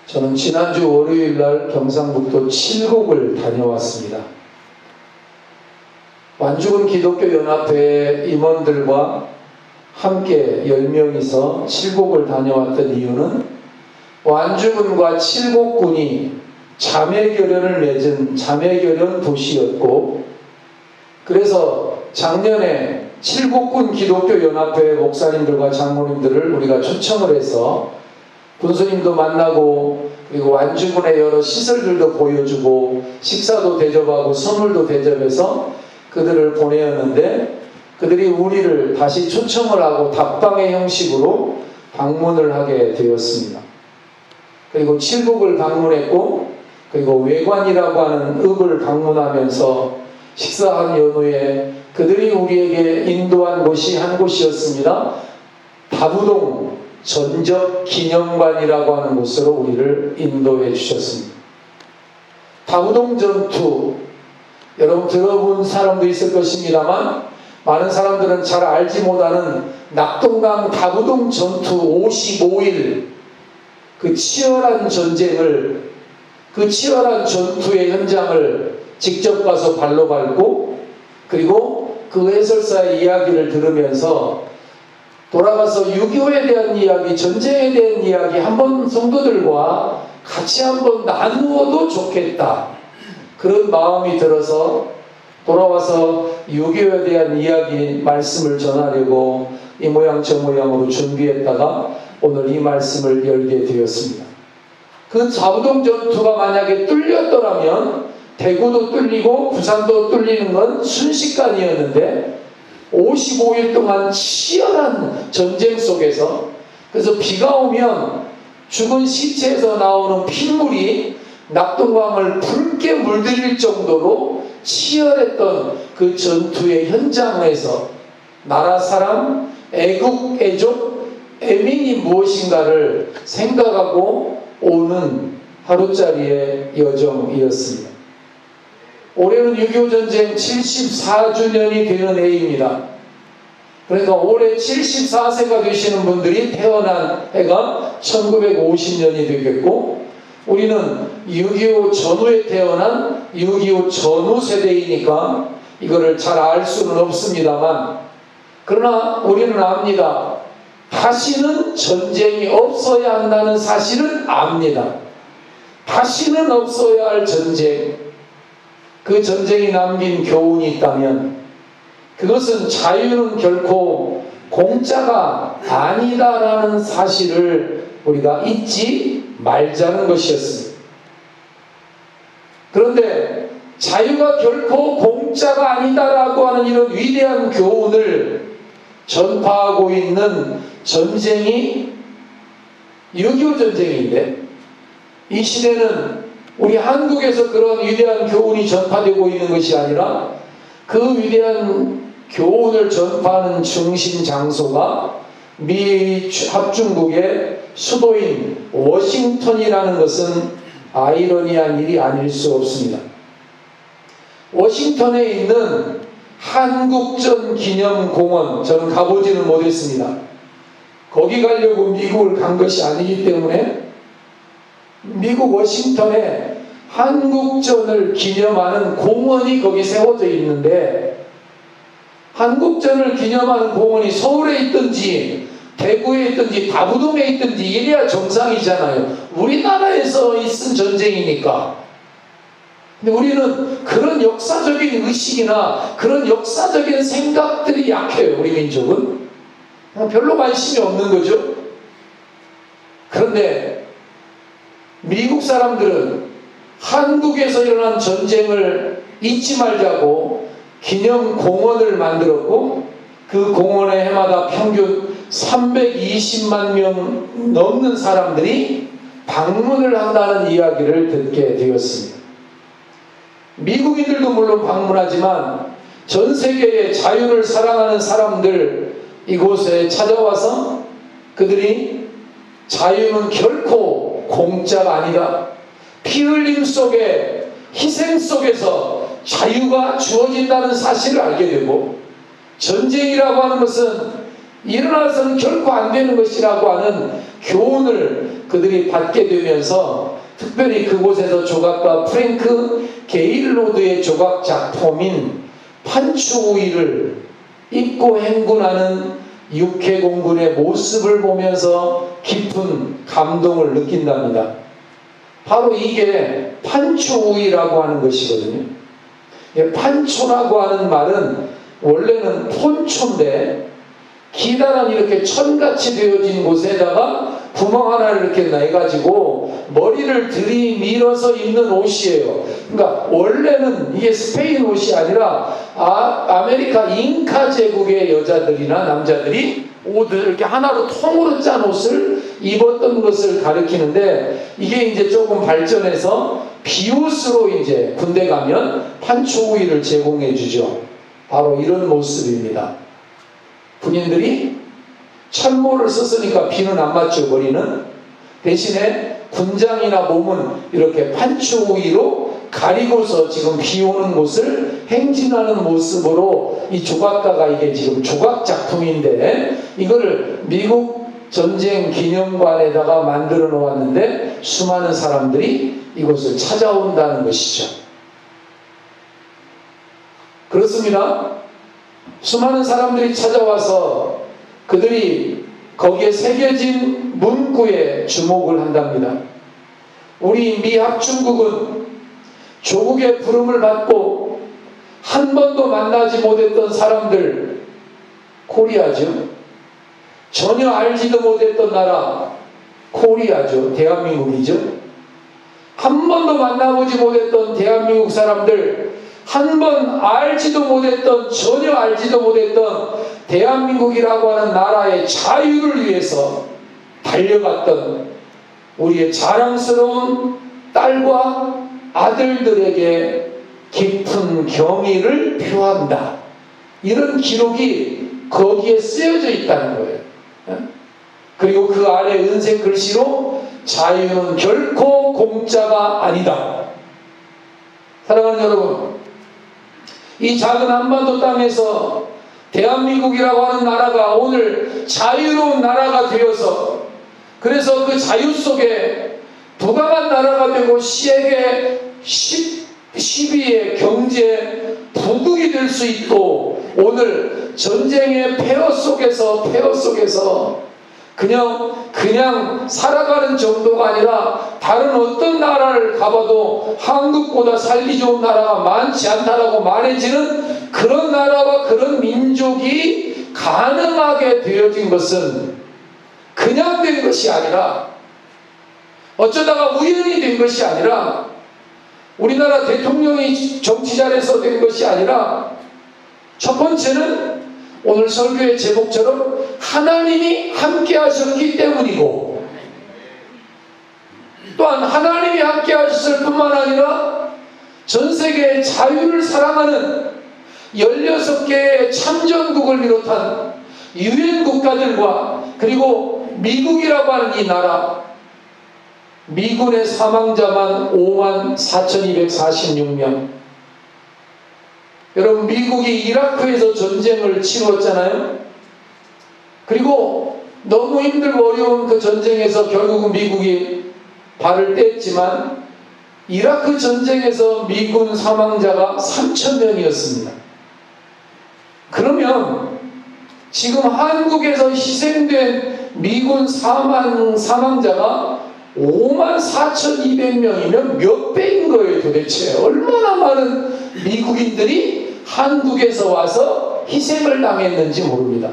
저는 지난주 월요일날 경상북도 칠곡을 다녀왔습니다. 완주군 기독교연합회 임원들과 함께 10명이서 칠곡을 다녀왔던 이유는 완주군과 칠곡군이 자매결연을 맺은 자매결연 도시였고, 그래서 작년에 칠곡군 기독교연합회 목사님들과 장로님들을 우리가 초청을 해서 군수님도 만나고, 그리고 완주군의 여러 시설들도 보여주고 식사도 대접하고 선물도 대접해서 그들을 보내었는데, 그들이 우리를 다시 초청을 하고 답방의 형식으로 방문을 하게 되었습니다. 그리고 칠곡을 방문했고, 그리고 외관이라고 하는 읍을 방문하면서 식사한 연후에 그들이 우리에게 인도한 곳이 한 곳이었습니다. 다부동 전적기념관이라고 하는 곳으로 우리를 인도해 주셨습니다. 다부동 전투, 여러분 들어본 사람도 있을 것입니다만 많은 사람들은 잘 알지 못하는 낙동강 다부동 전투 55일 그 치열한 전쟁을, 그 치열한 전투의 현장을 직접 가서 발로 밟고, 그리고 그 해설사의 이야기를 들으면서 돌아가서 6.25에 대한 이야기, 전쟁에 대한 이야기 한번 성도들과 같이 한번 나누어도 좋겠다, 그런 마음이 들어서 돌아와서 6.25에 대한 이야기 말씀을 전하려고 이 모양 저 모양으로 준비했다가 오늘 이 말씀을 열게 되었습니다. 그 다부동 전투가 만약에 뚫렸더라면 대구도 뚫리고 부산도 뚫리는 건 순식간이었는데 55일 동안 치열한 전쟁 속에서, 그래서 비가 오면 죽은 시체에서 나오는 핏물이 낙동강을 붉게 물들일 정도로 치열했던 그 전투의 현장에서 나라 사람, 애국, 애족, 애민이 무엇인가를 생각하고 오는 하루짜리의 여정이었습니다. 올해는 6.25 전쟁 74주년이 되는 해입니다. 그러니까 올해 74세가 되시는 분들이 태어난 해가 1950년이 되겠고, 우리는 6.25 전후에 태어난 6.25 전후 세대이니까 이거를 잘 알 수는 없습니다만, 그러나 우리는 압니다. 다시는 전쟁이 없어야 한다는 사실은 압니다. 다시는 없어야 할 전쟁, 그 전쟁이 남긴 교훈이 있다면 그것은 자유는 결코 공짜가 아니다라는 사실을 우리가 잊지 말자는 것이었습니다. 그런데 자유가 결코 공짜가 아니다라고 하는 이런 위대한 교훈을 전파하고 있는 전쟁이 6.25 전쟁인데, 이 시대는 우리 한국에서 그런 위대한 교훈이 전파되고 있는 것이 아니라 그 위대한 교훈을 전파하는 중심 장소가 미 합중국의 수도인 워싱턴이라는 것은 아이러니한 일이 아닐 수 없습니다. 워싱턴에 있는 한국전 기념공원, 저는 가보지는 못했습니다. 거기 가려고 미국을 간 것이 아니기 때문에 미국 워싱턴에 한국전을 기념하는 공원이 거기 세워져 있는데, 한국전을 기념하는 공원이 서울에 있든지 대구에 있든지 다부동에 있든지 이래야 정상이잖아요. 우리나라에서 있은 전쟁이니까. 근데 우리는 그런 역사적인 의식이나 그런 역사적인 생각들이 약해요. 우리 민족은 별로 관심이 없는 거죠. 그런데 미국 사람들은 한국에서 일어난 전쟁을 잊지 말자고 기념공원을 만들었고, 그 공원에 해마다 평균 320만 명 넘는 사람들이 방문을 한다는 이야기를 듣게 되었습니다. 미국인들도 물론 방문하지만 전 세계의 자유를 사랑하는 사람들 이곳에 찾아와서 그들이 자유는 결코 공짜가 아니다, 피 흘림 속에 희생 속에서 자유가 주어진다는 사실을 알게 되고, 전쟁이라고 하는 것은 일어나서는 결코 안 되는 것이라고 하는 교훈을 그들이 받게 되면서 특별히 그곳에서 조각가 프랭크 게일로드의 조각 작품인 판추우이를 입고 행군하는 육해공군의 모습을 보면서 깊은 감동을 느낀답니다. 바로 이게 판추우이라고 하는 것이거든요. 판초라고 하는 말은 원래는 폰초인데 기다란 이렇게 천같이 되어진 곳에다가 구멍 하나를 이렇게 내가지고 머리를 들이밀어서 입는 옷이에요. 그러니까 원래는 이게 스페인 옷이 아니라 아메리카 잉카 제국의 여자들이나 남자들이 옷을 이렇게 하나로 통으로 짠 옷을 입었던 것을 가리키는데, 이게 이제 조금 발전해서 비옷으로 이제 군대 가면 판초우이를 제공해 주죠. 바로 이런 모습입니다. 군인들이 철모를 썼으니까 비는 안 맞죠, 머리는. 대신에 군장이나 몸은 이렇게 판추우이로 가리고서 지금 비 오는 곳을 행진하는 모습으로 이 조각가가, 이게 지금 조각 작품인데 이거를 미국 전쟁 기념관에다가 만들어 놓았는데 수많은 사람들이 이곳을 찾아온다는 것이죠. 그렇습니다. 수많은 사람들이 찾아와서 그들이 거기에 새겨진 문구에 주목을 한답니다. 우리 미합중국은 조국의 부름을 받고 한 번도 만나지 못했던 사람들, 코리아죠. 전혀 알지도 못했던 나라, 코리아죠. 대한민국이죠. 한 번도 만나보지 못했던 대한민국 사람들, 한 번 알지도 못했던, 전혀 알지도 못했던 대한민국이라고 하는 나라의 자유를 위해서 달려갔던 우리의 자랑스러운 딸과 아들들에게 깊은 경의를 표한다. 이런 기록이 거기에 쓰여져 있다는 거예요. 그리고 그 아래 은색 글씨로 자유는 결코 공짜가 아니다. 사랑하는 여러분, 이 작은 한반도 땅에서 대한민국이라고 하는 나라가 오늘 자유로운 나라가 되어서, 그래서 그 자유 속에 부강한 나라가 되고 세계 10위의 경제 부국이 될 수 있고, 오늘 전쟁의 폐허 속에서 그냥 살아가는 정도가 아니라 다른 어떤 나라를 가봐도 한국보다 살기 좋은 나라가 많지 않다라고 말해지는 그런 나라와 그런 민족이 가능하게 되어진 것은 그냥 된 것이 아니라, 어쩌다가 우연히 된 것이 아니라, 우리나라 대통령이 정치 잘해서 된 것이 아니라, 첫 번째는 오늘 설교의 제목처럼 하나님이 함께 하셨기 때문이고, 또한 하나님이 함께 하셨을 뿐만 아니라 전 세계의 자유를 사랑하는 16개의 참전국을 비롯한 유엔 국가들과, 그리고 미국이라고 하는 이 나라, 미군의 사망자만 54,246명. 여러분, 미국이 이라크에서 전쟁을 치루었잖아요. 그리고 너무 힘들고 어려운 그 전쟁에서 결국은 미국이 발을 뗐지만, 이라크 전쟁에서 미군 사망자가 3,000명이었습니다. 그러면 지금 한국에서 희생된 미군 사망자가 54,200명이면 몇 배인 거예요 도대체? 얼마나 많은 미국인들이 한국에서 와서 희생을 당했는지 모릅니다.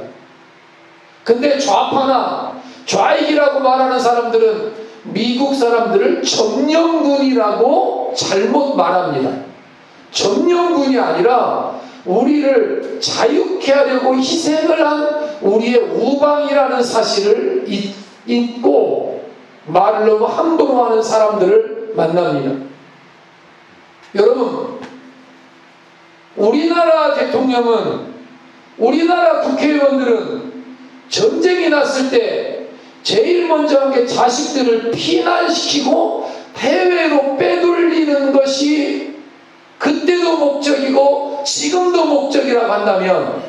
근데 좌파나 좌익이라고 말하는 사람들은 미국 사람들을 점령군이라고 잘못 말합니다. 점령군이 아니라 우리를 자유케 하려고 희생을 한 우리의 우방이라는 사실을 잊고 말을 너무 함부로 하는 사람들을 만납니다. 여러분, 우리나라 대통령은, 우리나라 국회의원들은 전쟁이 났을 때 제일 먼저 한 게 자식들을 피난시키고 해외로 빼돌리는 것이 그때도 목적이고 지금도 목적이라고 한다면,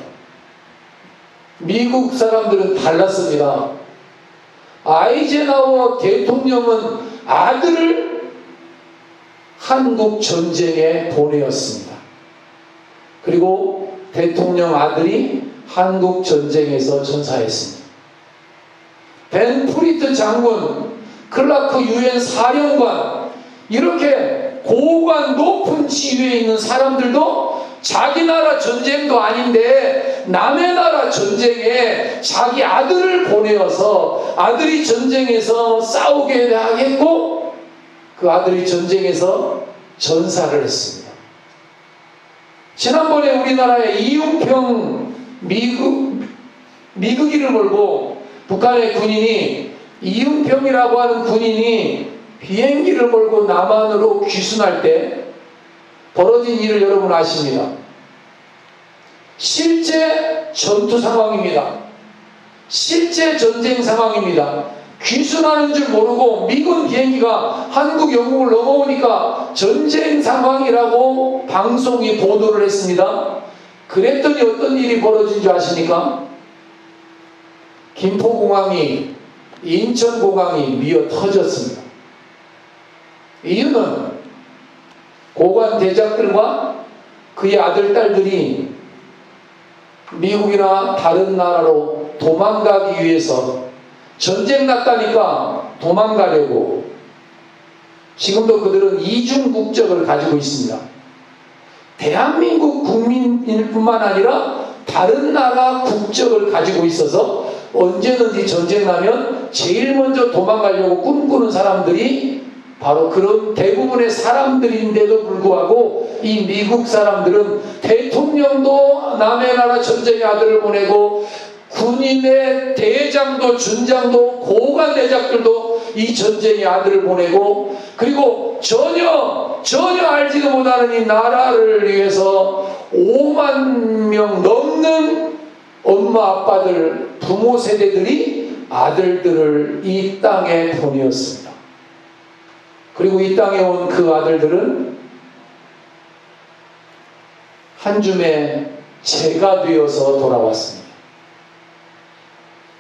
미국 사람들은 달랐습니다. 아이젠하워 대통령은 아들을 한국 전쟁에 보내었습니다. 그리고 대통령 아들이 한국 전쟁에서 전사했습니다. 벤 프리트 장군, 클라크 유엔 사령관, 이렇게 고관 높은 지위에 있는 사람들도 자기 나라 전쟁도 아닌데 남의 나라 전쟁에 자기 아들을 보내어서 아들이 전쟁에서 싸우게 하겠고 그 아들이 전쟁에서 전사를 했습니다. 지난번에 우리나라의 이웅평 미국기를 몰고 북한의 군인이, 이웅평이라고 하는 군인이 비행기를 몰고 남한으로 귀순할 때 벌어진 일을 여러분 아십니다. 실제 전투 상황입니다. 실제 전쟁 상황입니다. 귀순하는 줄 모르고 미군 비행기가 한국 영국을 넘어오니까 전쟁 상황이라고 방송이 보도를 했습니다. 그랬더니 어떤 일이 벌어진 줄 아십니까? 김포공항이, 인천공항이 미어 터졌습니다. 이유는 고관 대작들과 그의 아들, 딸들이 미국이나 다른 나라로 도망가기 위해서 전쟁 났다니까 도망가려고 지금도 그들은 이중 국적을 가지고 있습니다. 대한민국 국민일 뿐만 아니라 다른 나라 국적을 가지고 있어서 언제든지 전쟁 나면 제일 먼저 도망가려고 꿈꾸는 사람들이 바로 그런 대부분의 사람들인데도 불구하고 이 미국 사람들은 대통령도 남의 나라 전쟁의 아들을 보내고 군인의 대장도 준장도 고관 대작들도 이 전쟁의 아들을 보내고 그리고 전혀 알지도 못하는 이 나라를 위해서 5만 명 넘는 엄마 아빠들 부모 세대들이 아들들을 이 땅에 보내었습니다. 그리고 이 땅에 온 그 아들들은 한 줌의 재가 되어서 돌아왔습니다.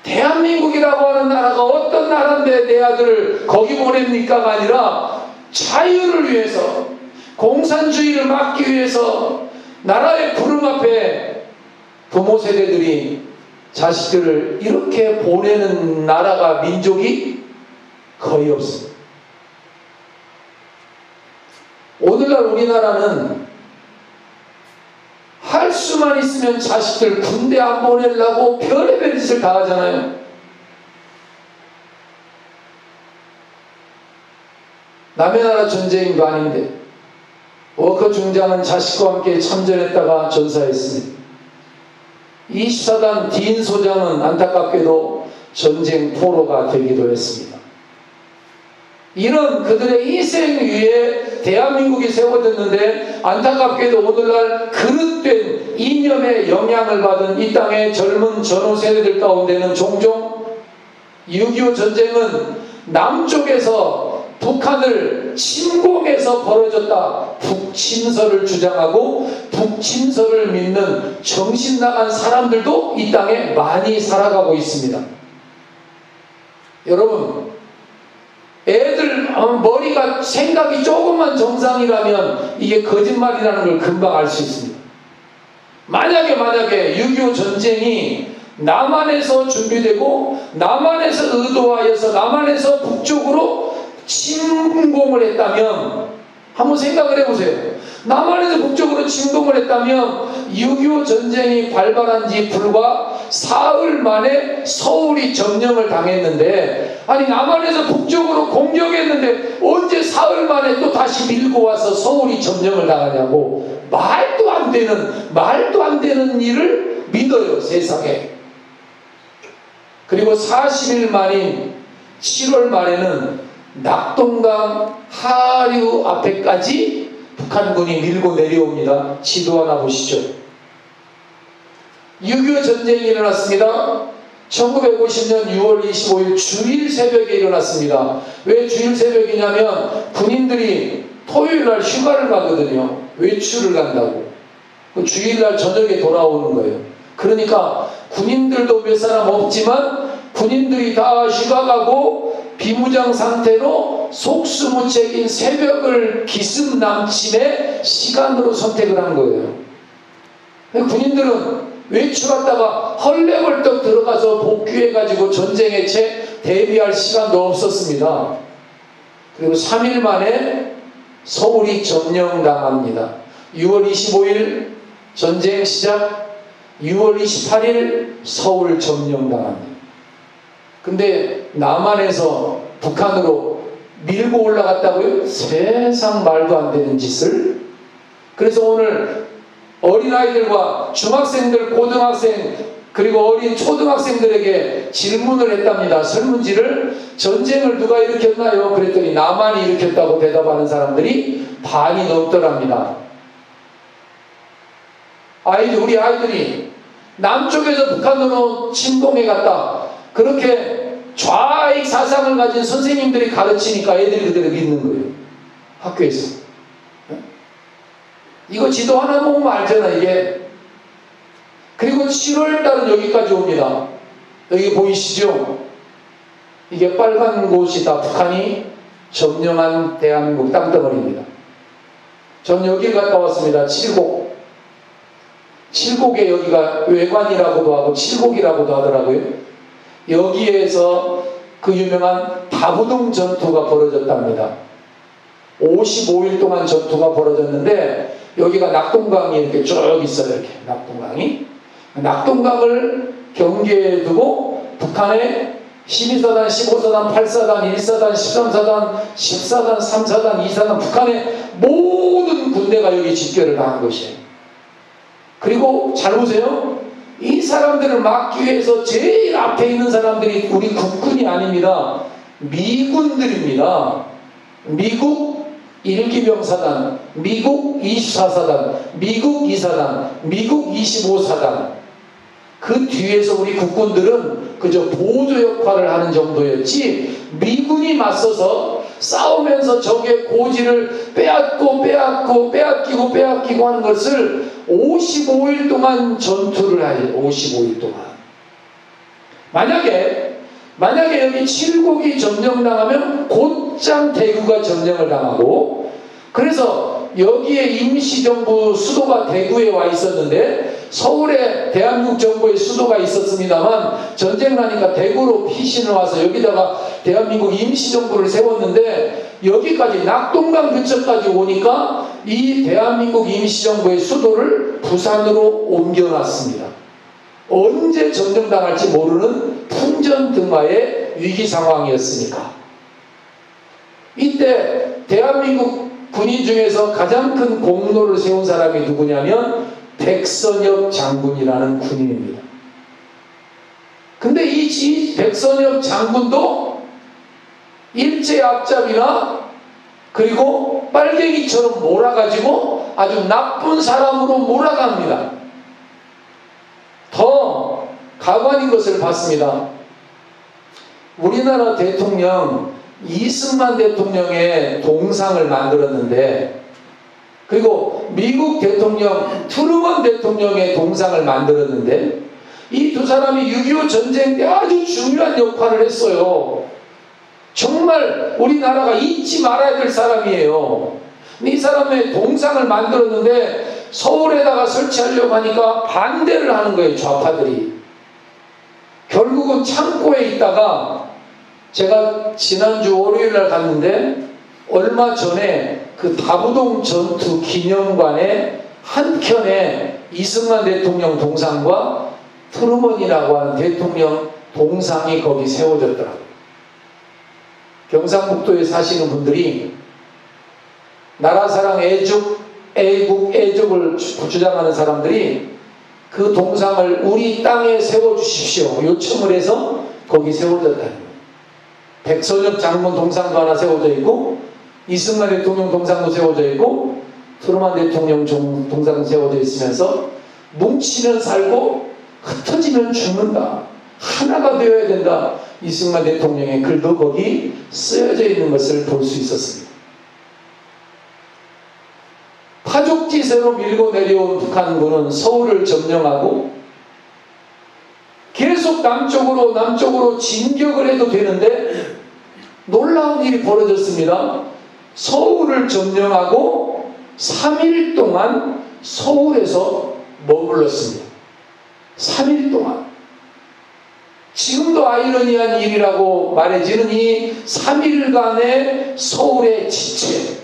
대한민국이라고 하는 나라가 어떤 나라인데 내 아들을 거기 보냅니까가 아니라 자유를 위해서, 공산주의를 막기 위해서 나라의 부름 앞에 부모 세대들이 자식들을 이렇게 보내는 나라가, 민족이 거의 없습니다. 오늘날 우리나라는 할 수만 있으면 자식들 군대 안 보내려고 별의별 짓을 다 하잖아요. 남의 나라 전쟁도 아닌데 워커 중장은 자식과 함께 참전했다가 전사했습니다. 24단 딘 소장은 안타깝게도 전쟁 포로가 되기도 했습니다. 이런 그들의 희생 위에 대한민국이 세워졌는데 안타깝게도 오늘날 그릇된 이념의 영향을 받은 이 땅의 젊은 전후 세대들 가운데는 종종 6.25 전쟁은 남쪽에서 북한을 침공해서 벌어졌다, 북침서를 주장하고 북침서를 믿는 정신 나간 사람들도 이 땅에 많이 살아가고 있습니다. 여러분, 애들 머리가 생각이 조금만 정상이라면 이게 거짓말이라는 걸 금방 알 수 있습니다. 만약에 6.25 전쟁이 남한에서 준비되고 남한에서 의도하여서 남한에서 북쪽으로 침공을 했다면 한번 생각을 해보세요. 남한에서 북쪽으로 침공을 했다면 6.25 전쟁이 발발한 지 불과 사흘 만에 서울이 점령을 당했는데, 아니 남한에서 북쪽으로 공격했는데 언제 사흘 만에 또 다시 밀고 와서 서울이 점령을 당하냐고. 말도 안 되는 일을 믿어요, 세상에. 그리고 40일 만인 7월 말에는 낙동강 하류 앞에까지 북한군이 밀고 내려옵니다. 지도 하나 보시죠. 6.25 전쟁이 일어났습니다. 1950년 6월 25일 주일 새벽에 일어났습니다. 왜 주일 새벽이냐면 군인들이 토요일날 휴가를 가거든요. 외출을 간다고. 주일날 저녁에 돌아오는 거예요. 그러니까 군인들도 몇 사람 없지만 군인들이 다 휴가가고 비무장 상태로 속수무책인 새벽을 기습남침의 시간으로 선택을 한 거예요. 군인들은 외출했다가 헐레벌떡 들어가서 복귀해가지고 전쟁에 채 대비할 시간도 없었습니다. 그리고 3일 만에 서울이 점령당합니다. 6월 25일 전쟁 시작, 6월 28일 서울 점령당합니다. 근데 남한에서 북한으로 밀고 올라갔다고요? 세상 말도 안 되는 짓을. 그래서 오늘 어린아이들과 중학생들, 고등학생, 그리고 어린 초등학생들에게 질문을 했답니다. 설문지를. 전쟁을 누가 일으켰나요? 그랬더니 남한이 일으켰다고 대답하는 사람들이 반이 넘더랍니다. 우리 아이들이 남쪽에서 북한으로 침공해 갔다, 그렇게 좌익 사상을 가진 선생님들이 가르치니까 애들이 그대로 믿는 거예요. 학교에서. 이거 지도 하나 보면 알잖아, 이게. 그리고 7월달은 여기까지 옵니다. 여기 보이시죠? 이게 빨간 곳이 다 북한이 점령한 대한민국 땅덩어리입니다. 전 여기를 갔다 왔습니다. 칠곡. 칠곡에 여기가 외관이라고도 하고 칠곡이라고도 하더라고요. 여기에서 그 유명한 다부동 전투가 벌어졌답니다. 55일 동안 전투가 벌어졌는데, 여기가 낙동강이 이렇게 쭉 있어요. 이렇게 낙동강이. 낙동강을 경계에 두고 북한의 12사단, 15사단, 8사단, 1사단, 13사단, 14단, 3사단, 2사단, 북한의 모든 군대가 여기 집결을 한 것이에요. 그리고 잘 보세요. 이 사람들을 막기 위해서 제일 앞에 있는 사람들이 우리 국군이 아닙니다. 미군들입니다. 미국 1기병사단, 미국 24사단, 미국 2사단, 미국 25사단. 그 뒤에서 우리 국군들은 그저 보조 역할을 하는 정도였지, 미군이 맞서서 싸우면서 적의 고지를 빼앗기고 하는 것을 55일 동안 전투를 하죠. 55일 동안. 만약에 여기 칠곡이 점령당하면 곧장 대구가 점령을 당하고, 그래서 여기에 임시정부 수도가 대구에 와 있었는데, 서울에 대한민국 정부의 수도가 있었습니다만 전쟁 나니까 대구로 피신을 와서 여기다가 대한민국 임시정부를 세웠는데, 여기까지 낙동강 근처까지 오니까 이 대한민국 임시정부의 수도를 부산으로 옮겨놨습니다. 언제 점령당할지 모르는 풍전등화의 위기 상황이었으니까. 이때 대한민국 군인 중에서 가장 큰 공로를 세운 사람이 누구냐면 백선엽 장군이라는 군인입니다. 근데 이 백선엽 장군도 일제 앞잡이나 그리고 빨갱이처럼 몰아가지고 아주 나쁜 사람으로 몰아갑니다. 더 가관인 것을 봤습니다. 우리나라 대통령 이승만 대통령의 동상을 만들었는데, 그리고 미국 대통령 트루먼 대통령의 동상을 만들었는데, 이 두 사람이 6.25 전쟁 때 아주 중요한 역할을 했어요. 정말 우리나라가 잊지 말아야 될 사람이에요. 이 사람의 동상을 만들었는데 서울에다가 설치하려고 하니까 반대를 하는 거예요, 좌파들이. 결국은 창고에 있다가, 제가 지난주 월요일날 갔는데 얼마 전에 그 다부동 전투 기념관에 한켠에 이승만 대통령 동상과 트루먼이라고 하는 대통령 동상이 거기 세워졌더라고요. 경상북도에 사시는 분들이 나라사랑 애국, 애족을 주장하는 사람들이 그 동상을 우리 땅에 세워주십시오 요청을 해서 거기 세워졌다는 거예요. 백선엽 장군 동상도 하나 세워져 있고, 이승만 대통령 동상도 세워져 있고, 트루먼 대통령 동상도 세워져 있으면서 뭉치면 살고 흩어지면 죽는다, 하나가 되어야 된다, 이승만 대통령의 글도 거기 쓰여져 있는 것을 볼 수 있었습니다. 파죽지세로 밀고 내려온 북한군은 서울을 점령하고 계속 남쪽으로 진격을 해도 되는데 놀라운 일이 벌어졌습니다. 서울을 점령하고 3일 동안 서울에서 머물렀습니다. 3일 동안. 지금도 아이러니한 일이라고 말해지는 이 3일간의 서울의 지체.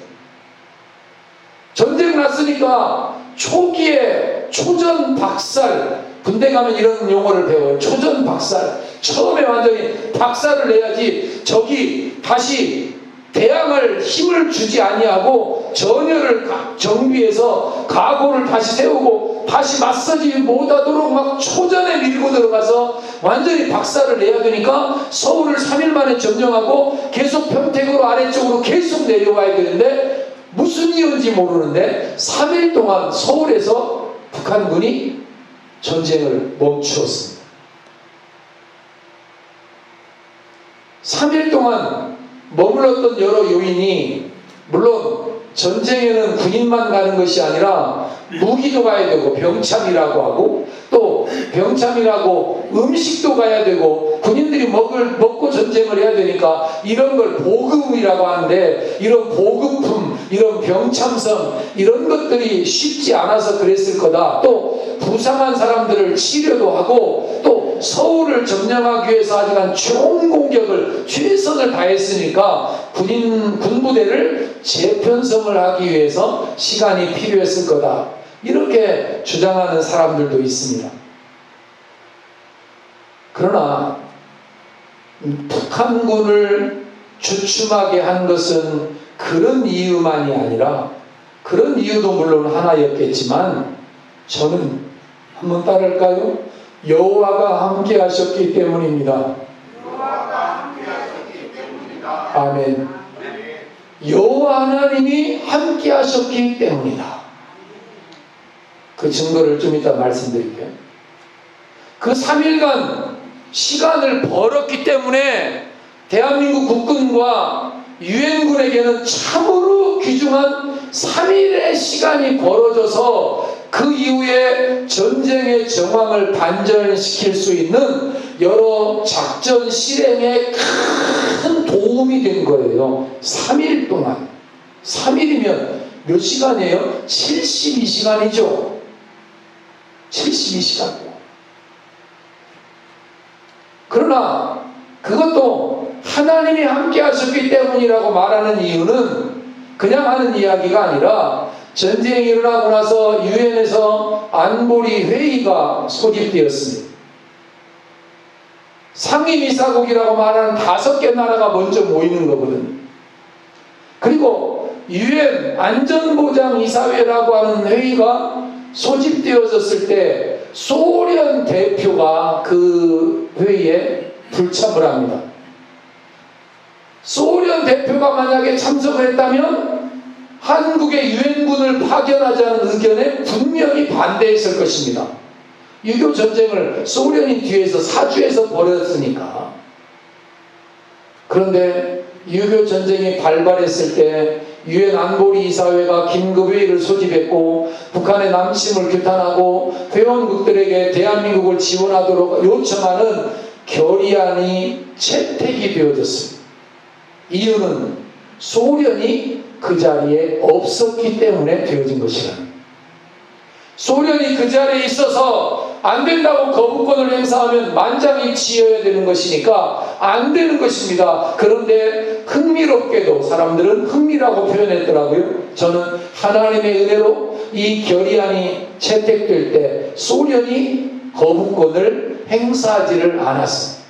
전쟁 났으니까 초기에 초전박살, 군대 가면 이런 용어를 배워요. 초전박살. 처음에 완전히 박살을 내야지 적이 다시 대항할 힘을 주지 아니하고 전열을 정비해서 각오를 다시 세우고 다시 맞서지 못하도록 막 초전에 밀고 들어가서 완전히 박살을 내야 되니까 서울을 3일 만에 점령하고 계속 평택으로 아래쪽으로 계속 내려와야 되는데 무슨 이유인지 모르는데 3일 동안 서울에서 북한군이 전쟁을 멈추었습니다. 3일 동안 머물렀던 여러 요인이, 물론 전쟁에는 군인만 가는 것이 아니라 무기도 가야 되고 병참이라고 하고 또 병참이라고 음식도 가야 되고 군인들이 먹고 전쟁을 해야 되니까 이런 걸 보급이라고 하는데 이런 보급품, 이런 병참성 이런 것들이 쉽지 않아서 그랬을 거다. 또 부상한 사람들을 치료도 하고 또 서울을 점령하기 위해서 하지만 좋은 공격을 최선을 다했으니까 군부대를 재편성을 하기 위해서 시간이 필요했을 거다. 이렇게 주장하는 사람들도 있습니다. 그러나 북한군을 주춤하게 한 것은 그런 이유만이 아니라, 그런 이유도 물론 하나였겠지만 저는 한번 따라할까요? 여호와가 함께 하셨기 때문입니다. 아멘. 여호와 하나님이 함께 하셨기 때문이다. 그 증거를 좀 이따 말씀드릴게요. 그 3일간 시간을 벌었기 때문에 대한민국 국군과 유엔군에게는 참으로 귀중한 3일의 시간이 벌어져서 그 이후에 전쟁의 정황을 반전시킬 수 있는 여러 작전 실행에 큰 도움이 된 거예요. 3일 동안. 3일이면 몇 시간이에요? 72시간이죠. 72시간. 그러나 그것도 하나님이 함께 하셨기 때문이라고 말하는 이유는 그냥 하는 이야기가 아니라 전쟁이 일어나고 나서 유엔에서 안보리 회의가 소집되었습니다. 상임이사국이라고 말하는 5개 나라가 먼저 모이는 거거든요. 그리고 유엔 안전보장이사회라고 하는 회의가 소집되어졌을 때 소련 대표가 그 회의에 불참을 합니다. 소련 대표가 만약에 참석을 했다면 한국의 유엔군을 파견하자는 의견에 분명히 반대했을 것입니다. 유교 전쟁을 소련이 뒤에서 사주에서 벌였으니까. 그런데 유교 전쟁이 발발했을 때 유엔 안보리 이사회가 긴급회의를 소집했고 북한의 남침을 규탄하고 회원국들에게 대한민국을 지원하도록 요청하는 결의안이 채택이 되어졌습니다. 이유는 소련이 그 자리에 없었기 때문에 되어진 것이라는. 소련이 그 자리에 있어서 안 된다고 거부권을 행사하면 만장일치여야 되는 것이니까 안 되는 것입니다. 그런데 흥미롭게도 사람들은 흥미라고 표현했더라고요. 저는 하나님의 은혜로 이 결의안이 채택될 때 소련이 거부권을 행사하지를 않았습니다.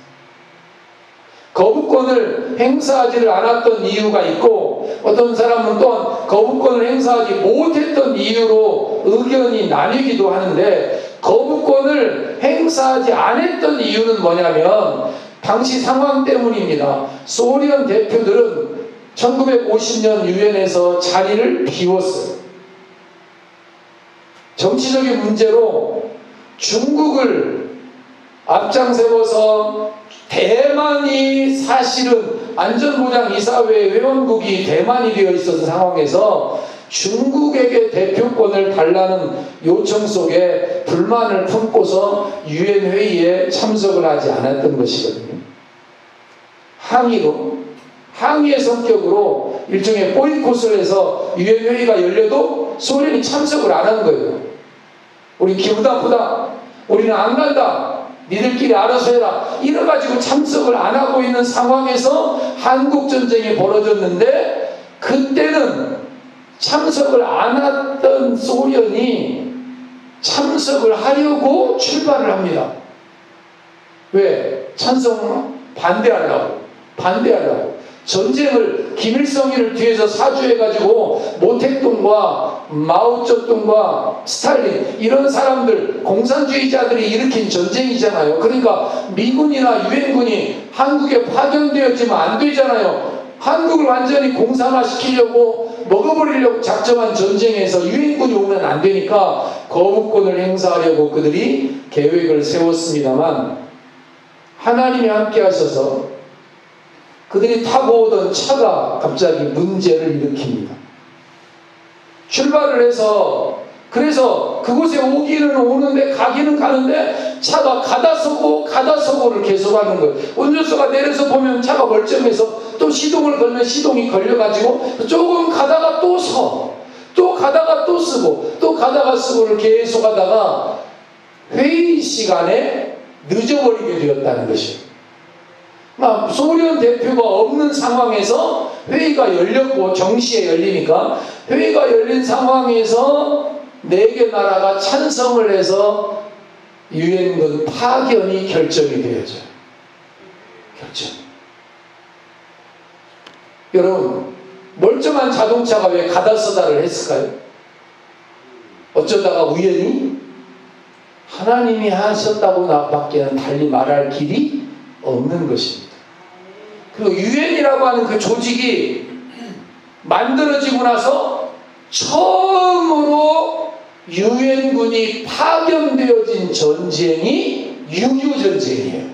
거부권을 행사하지를 않았던 이유가 있고 어떤 사람은 또한 거부권을 행사하지 못했던 이유로 의견이 나뉘기도 하는데 거부권을 행사하지 않았던 이유는 뭐냐면 당시 상황 때문입니다. 소련 대표들은 1950년 유엔에서 자리를 비웠어요. 정치적인 문제로 중국을 앞장세워서 대만이 사실은 안전보장이사회 회원국이 대만이 되어 있었던 상황에서 중국에게 대표권을 달라는 요청 속에 불만을 품고서 유엔 회의에 참석을 하지 않았던 것이거든요. 항의의 성격으로 일종의 보이콧을 해서 유엔 회의가 열려도 소련이 참석을 안 한 거예요. 우리 기분 나쁘다. 우리는 안 간다. 니들끼리 알아서 해라. 이래가지고 참석을 안 하고 있는 상황에서 한국전쟁이 벌어졌는데, 그때는 참석을 안 했던 소련이 참석을 하려고 출발을 합니다. 왜? 반대하려고. 전쟁을 김일성이를 뒤에서 사주해가지고 모택동과 마오쩌둥과 스탈린 이런 사람들, 공산주의자들이 일으킨 전쟁이잖아요. 그러니까 미군이나 유엔군이 한국에 파견되어지면 안 되잖아요. 한국을 완전히 공산화시키려고 먹어버리려고 작정한 전쟁에서 유엔군이 오면 안 되니까 거부권을 행사하려고 그들이 계획을 세웠습니다만, 하나님이 함께 하셔서 그들이 타고 오던 차가 갑자기 문제를 일으킵니다. 출발을 해서, 그래서 그곳에 오기는 오는데 가기는 가는데 차가 가다 서고를 계속하는 거예요. 운전수가 내려서 보면 차가 멀쩡해서 또 시동을 걸면 시동이 걸려가지고 조금 가다가 또 서, 또 가다가 또 쓰고, 또 가다가 쓰고를 계속 하다가 회의 시간에 늦어버리게 되었다는 것이에요. 소련 대표가 없는 상황에서 회의가 열렸고, 정시에 열리니까 회의가 열린 상황에서 4개 나라가 찬성을 해서 유엔군 파견이 결정이 되어져요. 여러분, 멀쩡한 자동차가 왜 가다 서다를 했을까요? 어쩌다가 우연히? 하나님이 하셨다고 나밖에는 달리 말할 길이 없는 것입니다. 그리고 유엔이라고 하는 그 조직이 만들어지고 나서 처음으로 유엔군이 파견되어진 전쟁이 6.25 전쟁이에요.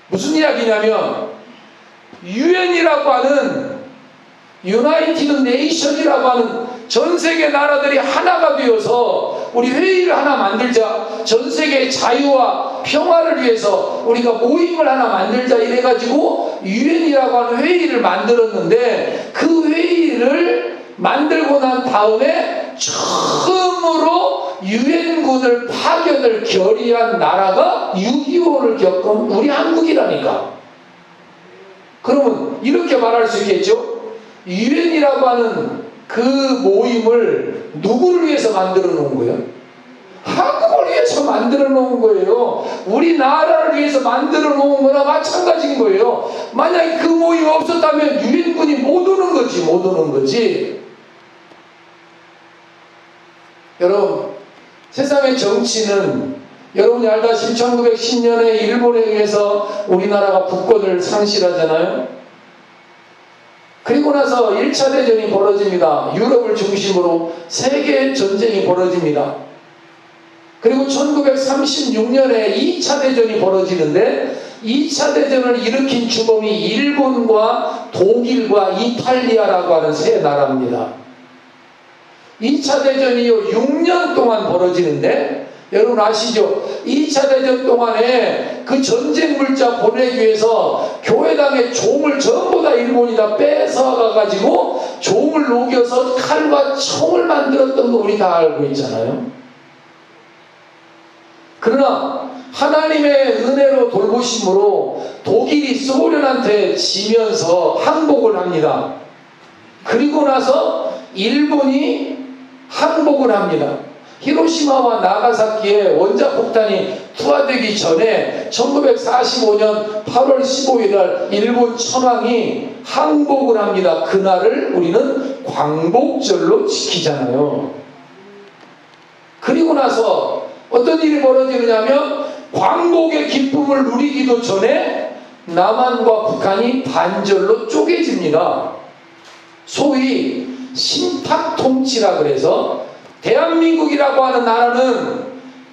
무슨 이야기냐면, 유엔이라고 하는, 유나이티드 네이션이라고 하는 전 세계 나라들이 하나가 되어서 우리 회의를 하나 만들자, 전 세계의 자유와 평화를 위해서 우리가 모임을 하나 만들자 이래가지고 유엔이라고 하는 회의를 만들었는데, 그 회의를 만들고 난 다음에 처음으로 유엔군을 파견을 결의한 나라가 6.25를 겪은 우리 한국이라니까. 그러면 이렇게 말할 수 있겠죠? 유엔이라고 하는 그 모임을 누구를 위해서 만들어 놓은 거예요? 한국을 위해서 만들어 놓은 거예요. 우리나라를 위해서 만들어 놓은 거나 마찬가지인 거예요. 만약에 그 모임이 없었다면 유엔군이 못 오는 거지. 여러분, 세상의 정치는 여러분이 알다시피 1910년에 일본에 의해서 우리나라가 국권을 상실하잖아요. 그리고 나서 1차 대전이 벌어집니다. 유럽을 중심으로 세계 전쟁이 벌어집니다. 그리고 1936년에 2차 대전이 벌어지는데, 2차 대전을 일으킨 주범이 일본과 독일과 이탈리아라고 하는 세 나라입니다. 2차 대전이 6년 동안 벌어지는데, 여러분 아시죠? 2차 대전 동안에 그 전쟁 물자 보내기 위해서 교회당의 종을 전부 다 일본이 다 뺏어가가지고 종을 녹여서 칼과 총을 만들었던 거 우리 다 알고 있잖아요. 그러나 하나님의 은혜로 돌보심으로 독일이 소련한테 지면서 항복을 합니다. 그리고 나서 일본이 항복을 합니다. 히로시마와 나가사키에 원자폭탄이 투하되기 전에 1945년 8월 15일 날 일본 천황이 항복을 합니다. 그날을 우리는 광복절로 지키잖아요. 그리고 나서 어떤 일이 벌어지느냐면, 광복의 기쁨을 누리기도 전에 남한과 북한이 반절로 쪼개집니다. 소위 신탁통치라 그래서 대한민국이라고 하는 나라는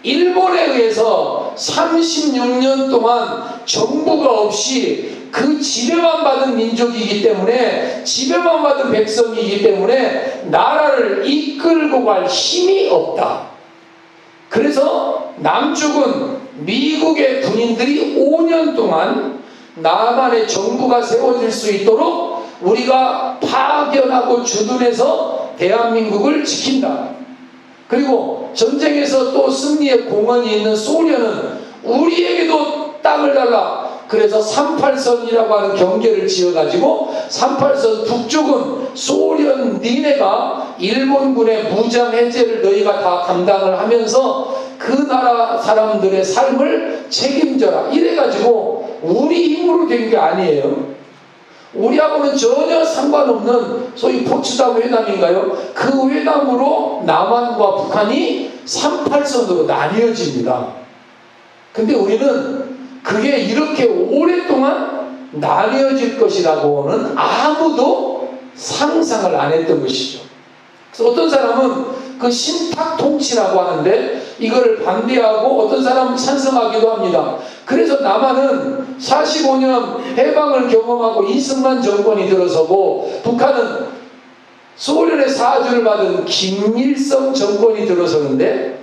일본에 의해서 36년 동안 정부가 없이 그 지배만 받은 민족이기 때문에, 지배만 받은 백성이기 때문에 나라를 이끌고 갈 힘이 없다. 그래서 남쪽은 미국의 군인들이 5년 동안 남한의 정부가 세워질 수 있도록 우리가 파견하고 주둔해서 대한민국을 지킨다. 그리고 전쟁에서 또 승리의 공헌이 있는 소련은 우리에게도 땅을 달라. 그래서 38선이라고 하는 경계를 지어가지고 38선 북쪽은 소련 니네가 일본군의 무장 해제를 너희가 다 감당을 하면서 그 나라 사람들의 삶을 책임져라. 이래가지고 우리 힘으로 된 게 아니에요. 우리하고는 전혀 상관없는 소위 포츠담 회담인가요? 그 회담으로 남한과 북한이 38선으로 나뉘어집니다. 근데 우리는 그게 이렇게 오랫동안 나뉘어질 것이라고는 아무도 상상을 안 했던 것이죠. 그래서 어떤 사람은 그 신탁 통치라고 하는데 이거를 반대하고 어떤 사람은 찬성하기도 합니다. 그래서 남한은 45년 해방을 경험하고 이승만 정권이 들어서고, 북한은 소련의 사주를 받은 김일성 정권이 들어서는데,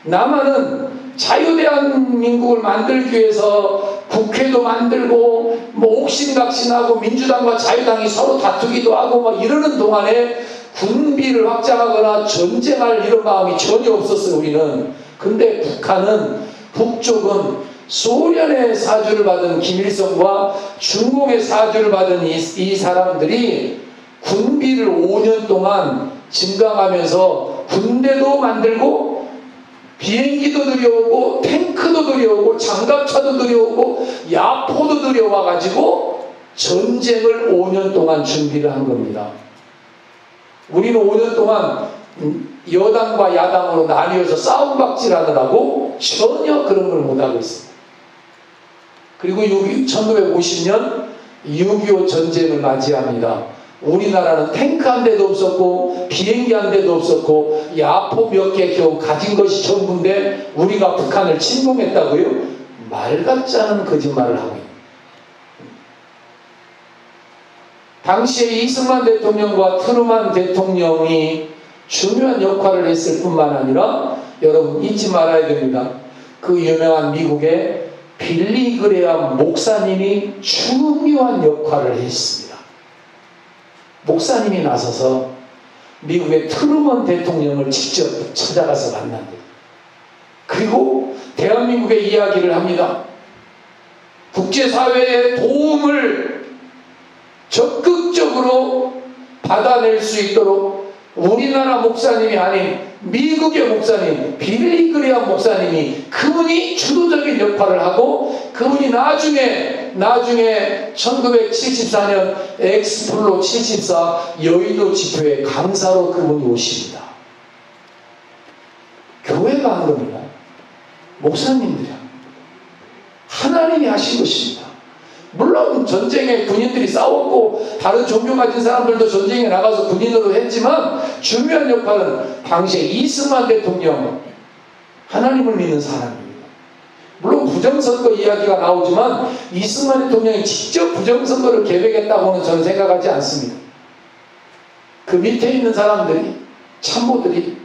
남한은 자유대한민국을 만들기 위해서 국회도 만들고 뭐 옥신각신하고 민주당과 자유당이 서로 다투기도 하고 막 이러는 동안에 군비를 확장하거나 전쟁할 이런 마음이 전혀 없었어요, 우리는. 근데 북한은, 북쪽은 소련의 사주를 받은 김일성과 중공의 사주를 받은 이 사람들이 군비를 5년 동안 증강하면서 군대도 만들고 비행기도 들여오고 탱크도 들여오고 장갑차도 들여오고 야포도 들여와가지고 전쟁을 5년 동안 준비를 한 겁니다. 우리는 5년 동안 여당과 야당으로 나뉘어서 싸움박질하느라고 전혀 그런 걸 못하고 있습니다. 그리고 1950년 6.25 전쟁을 맞이합니다. 우리나라는 탱크 한 대도 없었고 비행기 한 대도 없었고 야포 몇 개 겨우 가진 것이 전부인데 우리가 북한을 침공했다고요? 말 같지 않은 거짓말을 하고 있습니다. 당시에 이승만 대통령과 트루만 대통령이 중요한 역할을 했을 뿐만 아니라, 여러분 잊지 말아야 됩니다. 그 유명한 미국의 빌리 그레엄 목사님이 중요한 역할을 했습니다. 목사님이 나서서 미국의 트루먼 대통령을 직접 찾아가서 만납니다. 그리고 대한민국의 이야기를 합니다. 국제사회의 도움을 적극적으로 받아낼 수 있도록 우리나라 목사님이 아닌 미국의 목사님, 빌리 그레엄 목사님이, 그분이 주도적인 역할을 하고, 그분이 나중에 1974년 엑스플로 74 여의도 집회의 강사로 그분이 오십니다. 교회가 한 겁니다. 목사님들이야. 하나님이 하신 것입니다. 물론 전쟁에 군인들이 싸웠고 다른 종교 가진 사람들도 전쟁에 나가서 군인으로 했지만, 중요한 역할은 당시에 이승만 대통령, 하나님을 믿는 사람입니다. 물론 부정선거 이야기가 나오지만 이승만 대통령이 직접 부정선거를 계획했다고는 저는 생각하지 않습니다. 그 밑에 있는 사람들이, 참모들이.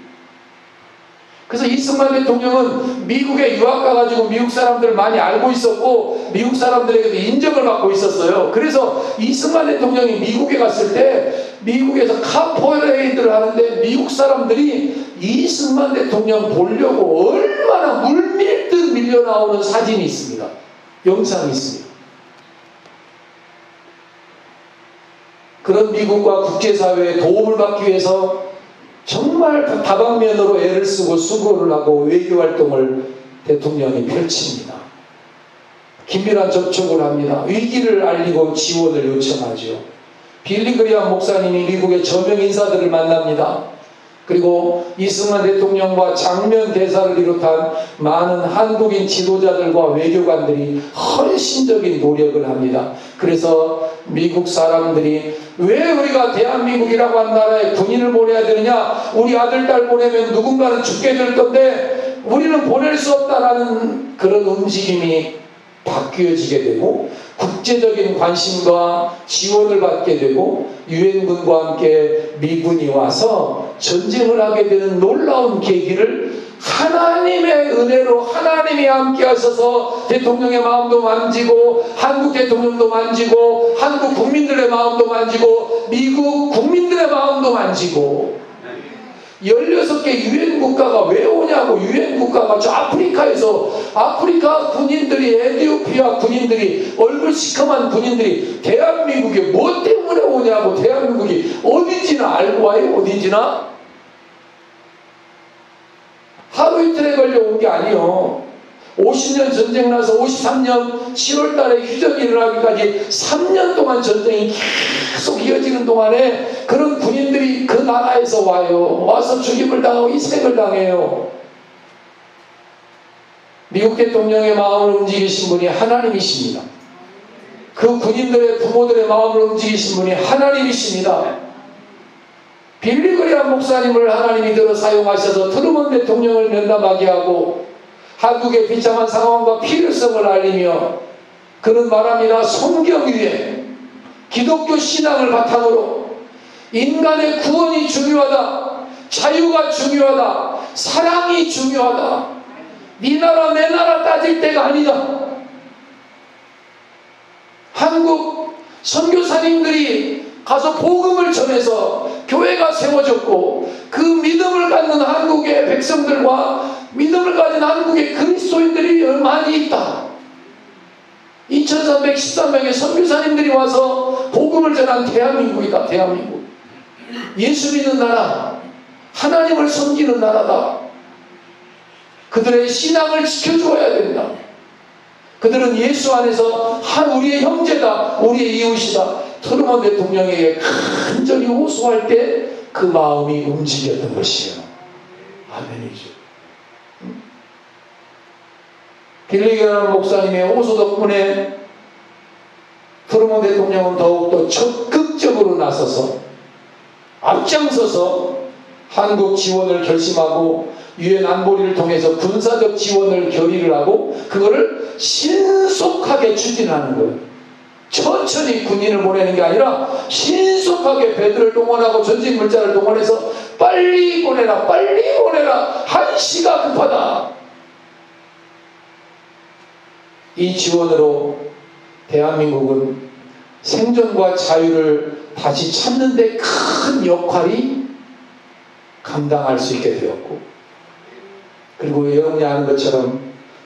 그래서 이승만 대통령은 미국에 유학 가가지고 미국 사람들을 많이 알고 있었고 미국 사람들에게도 인정을 받고 있었어요. 그래서 이승만 대통령이 미국에 갔을 때 미국에서 카퍼레이드를 하는데 미국 사람들이 이승만 대통령 보려고 얼마나 물밀듯 밀려나오는 사진이 있습니다. 영상이 있습니다. 그런 미국과 국제사회의 도움을 받기 위해서 정말 다방면으로 애를 쓰고 수고를 하고 외교활동을 대통령이 펼칩니다. 긴밀한 접촉을 합니다. 위기를 알리고 지원을 요청하죠. 빌리 그레엄 목사님이 미국의 저명 인사들을 만납니다. 그리고 이승만 대통령과 장면 대사를 비롯한 많은 한국인 지도자들과 외교관들이 헌신적인 노력을 합니다. 그래서 미국 사람들이 왜 우리가 대한민국이라고 한 나라에 군인을 보내야 되느냐, 우리 아들 딸 보내면 누군가는 죽게 될 건데 우리는 보낼 수 없다라는 그런 움직임이 바뀌어지게 되고 국제적인 관심과 지원을 받게 되고 유엔군과 함께 미군이 와서 전쟁을 하게 되는 놀라운 계기를 하나님의 은혜로 하나님이 함께 하셔서 대통령의 마음도 만지고 한국 대통령도 만지고 한국 국민들의 마음도 만지고 미국 국민들의 마음도 만지고 16개 유엔 국가가 왜 오냐고. 유엔 국가가 저 아프리카에서 아프리카 군인들이 에티오피아 군인들이 얼굴 시커먼 군인들이 대한민국에 뭐 때문에 오냐고. 대한민국이 어딘지나 알고 와요. 어딘지나 하루 이틀에 걸려 온 게 아니요. 50년 전쟁 나서 53년 7월 달에 휴전이 일어나기까지 3년 동안 전쟁이 계속 이어지는 동안에 그런 군인들이 그 나라에서 와요. 와서 죽임을 당하고 희생을 당해요. 미국 대통령의 마음을 움직이신 분이 하나님이십니다. 그 군인들의 부모들의 마음을 움직이신 분이 하나님이십니다. 빌리 그레이엄 목사님을 하나님이 들어 사용하셔서 트루먼 대통령을 면담하게 하고 한국의 비참한 상황과 필요성을 알리며 그는 말합니다. 성경 위에 기독교 신앙을 바탕으로 인간의 구원이 중요하다. 자유가 중요하다. 사랑이 중요하다. 네 나라 내 나라 따질 때가 아니다. 한국 선교사님들이 가서 복음을 전해서 교회가 세워졌고 그 믿음을 갖는 한국의 백성들과 믿음을 가진 한국의 그리스도인들이 많이 있다. 2313명의 선교사님들이 와서 복음을 전한 대한민국이다. 대한민국. 예수 믿는 나라, 하나님을 섬기는 나라다. 그들의 신앙을 지켜줘야 된다. 그들은 예수 안에서 우리의 형제다. 우리의 이웃이다. 트루먼 대통령에게 간절히 호소할 때 그 마음이 움직였던 것이에요. 아멘이죠. 빌리 그레이엄 목사님의 호소 덕분에 트루먼 대통령은 더욱더 적극적으로 나서서 앞장서서 한국 지원을 결심하고 유엔 안보리를 통해서 군사적 지원을 결의를 하고 그거를 신속하게 추진하는 거예요. 천천히 군인을 보내는 게 아니라 신속하게 배들을 동원하고 전진 물자를 동원해서 빨리 보내라, 빨리 보내라. 한시가 급하다. 이 지원으로 대한민국은 생존과 자유를 다시 찾는 데 큰 역할이 감당할 수 있게 되었고, 그리고 여러분이 아는 것처럼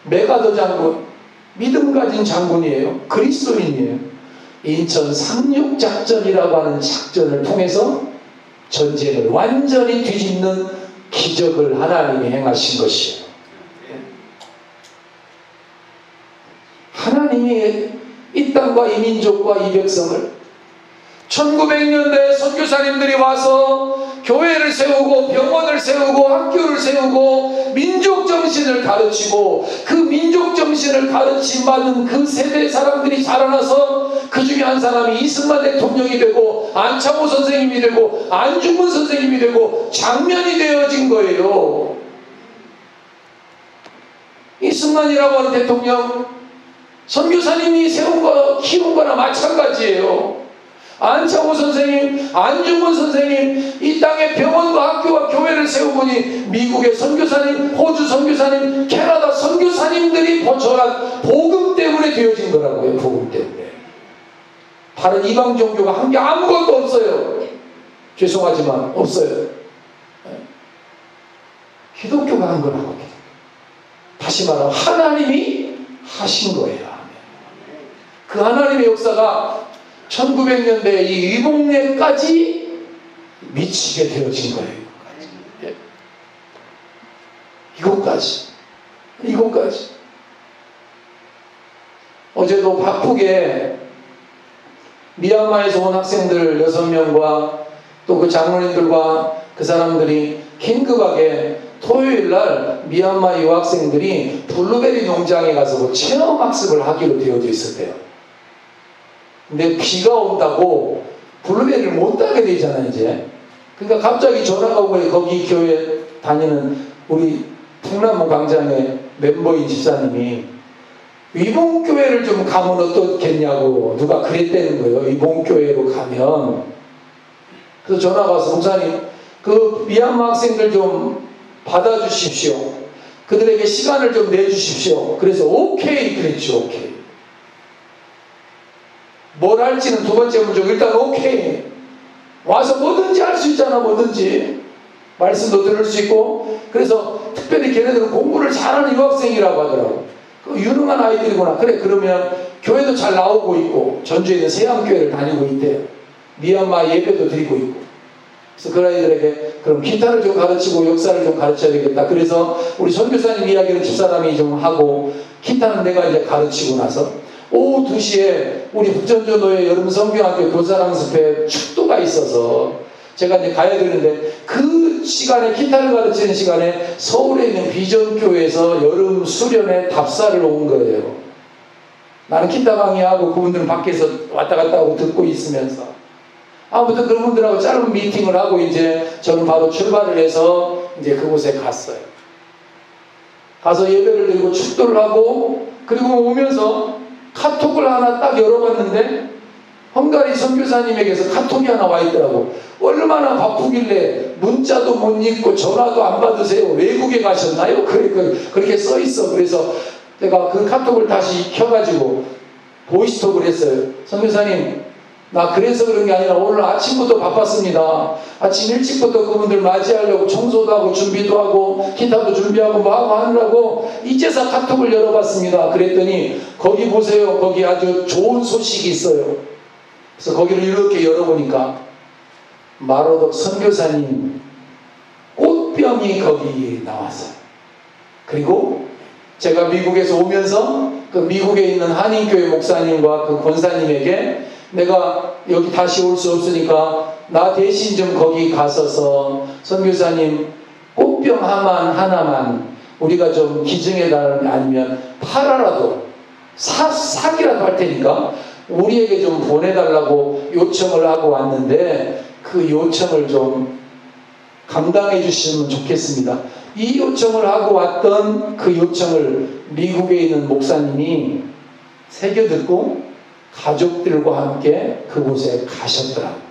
메가더 장군, 믿음 가진 장군이에요. 그리스도인이에요. 인천 상륙작전이라고 하는 작전을 통해서 전쟁을 완전히 뒤집는 기적을 하나님이 행하신 것이에요. 하나님이 이 땅과 이 민족과 이 백성을 1900년대 선교사님들이 와서 교회를 세우고 병원을 세우고 학교를 세우고 민족정신을 가르치고 그 민족정신을 가르침받은 그 세대 사람들이 자라나서 그 중에 한 사람이 이승만 대통령이 되고 안창호 선생님이 되고 안중근 선생님이 되고 장면이 되어진 거예요. 이승만이라고 하는 대통령 선교사님이 세운 거 키운 거나 마찬가지예요. 안창호 선생님, 안중근 선생님, 이 땅에 병원과 학교와 교회를 세운 분이 미국의 선교사님, 호주 선교사님, 캐나다 선교사님들이 전한 복음 때문에 되어진 거라고요. 복음 때문에. 다른 이방 종교가 한 게 아무것도 없어요. 죄송하지만 없어요. 기독교가 한 거라고. 다시 말하면 하나님이 하신 거예요. 그 하나님의 역사가 1900년대 이 이봉래까지 미치게 되어진 거예요. 이곳까지. 어제도 바쁘게 미얀마에서 온 학생들 6명과 또 그 장로님들과 그 사람들이 긴급하게 토요일날 미얀마 유학생들이 블루베리 농장에 가서 체험학습을 하기로 되어져 있었대요. 근데 비가 온다고 블루베리를 못 따게 되잖아요, 이제. 그러니까 갑자기 전화가 온 거예요. 거기 교회 다니는 우리 풍남문 광장의 멤버인 집사님이 위봉교회를 좀 가면 어떻겠냐고 누가 그랬다는 거예요. 위봉교회로 가면. 그래서 전화가 와서 목사님 그 미얀마 학생들 좀 받아주십시오. 그들에게 시간을 좀 내주십시오. 그래서 오케이 그랬죠. 오케이. 뭘 할지는 두 번째 문제고 일단 오케이. 와서 뭐든지 할 수 있잖아. 뭐든지 말씀도 들을 수 있고. 그래서 특별히 걔네들은 공부를 잘하는 유학생이라고 하더라고. 그 유능한 아이들이구나. 그래 그러면 교회도 잘 나오고 있고 전주에 있는 세암교회를 다니고 있대요. 미얀마 예배도 드리고 있고. 그래서 그 아이들에게 그럼 기타를 좀 가르치고 역사를 좀 가르쳐야 되겠다. 그래서 우리 선교사님 이야기를 집사람이 좀 하고 기타는 내가 이제 가르치고 나서 오후 2시에 우리 북전조도의 여름 성경학교 교사랑습회 축도가 있어서 제가 이제 가야 되는데 그 시간에 기타를 가르치는 시간에 서울에 있는 비전교회에서 여름 수련회 답사를 온 거예요. 나는 기타 강의하고 그분들은 밖에서 왔다 갔다 하고 듣고 있으면서 아무튼 그분들하고 짧은 미팅을 하고 이제 저는 바로 출발을 해서 이제 그곳에 갔어요. 가서 예배를 드리고 축도를 하고 그리고 오면서 카톡을 하나 딱 열어봤는데 헝가리 선교사님에게서 카톡이 하나 와 있더라고. 얼마나 바쁘길래 문자도 못 읽고 전화도 안 받으세요. 외국에 가셨나요? 그렇게 써 있어. 그래서 내가 그 카톡을 다시 켜가지고 보이스톡을 했어요. 선교사님 나 그래서 그런 게 아니라 오늘 아침부터 바빴습니다. 아침 일찍부터 그분들 맞이하려고 청소도 하고 준비도 하고 기타도 준비하고 뭐 하고 하느라고 이제서 카톡을 열어봤습니다. 그랬더니 거기 보세요. 거기 아주 좋은 소식이 있어요. 그래서 거기를 이렇게 열어보니까 마로독 선교사님 꽃병이 거기 나왔어요. 그리고 제가 미국에서 오면서 그 미국에 있는 한인교회 목사님과 그 권사님에게 내가 여기 다시 올 수 없으니까 나 대신 좀 거기 가서서 선교사님 꽃병 하나만 우리가 좀 기증해달라면 아니면 팔아라도 사기라도 할 테니까 우리에게 좀 보내달라고 요청을 하고 왔는데 그 요청을 좀 감당해 주시면 좋겠습니다. 이 요청을 하고 왔던 그 요청을 미국에 있는 목사님이 새겨듣고 가족들과 함께 그곳에 가셨더라고요.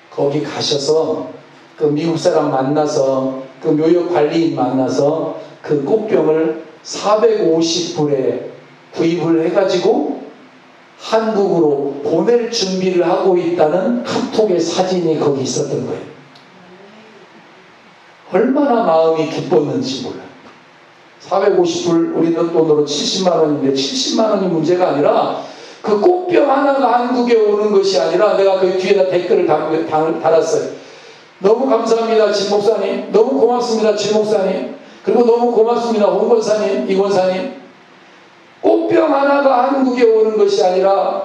거기 가셔서 그 미국 사람 만나서 그 묘역 관리인 만나서 그 꽃병을 450불에 구입을 해가지고 한국으로 보낼 준비를 하고 있다는 카톡의 사진이 거기 있었던 거예요. 얼마나 마음이 기뻤는지 몰라요. 450불 우리 돈으로 70만 원인데 70만 원이 문제가 아니라 그 꽃병 하나가 한국에 오는 것이 아니라 내가 그 뒤에다 댓글을 달았어요. 너무 감사합니다 진 목사님. 너무 고맙습니다 진 목사님. 그리고 너무 고맙습니다 홍 권사님 이 권사님. 꽃병 하나가 한국에 오는 것이 아니라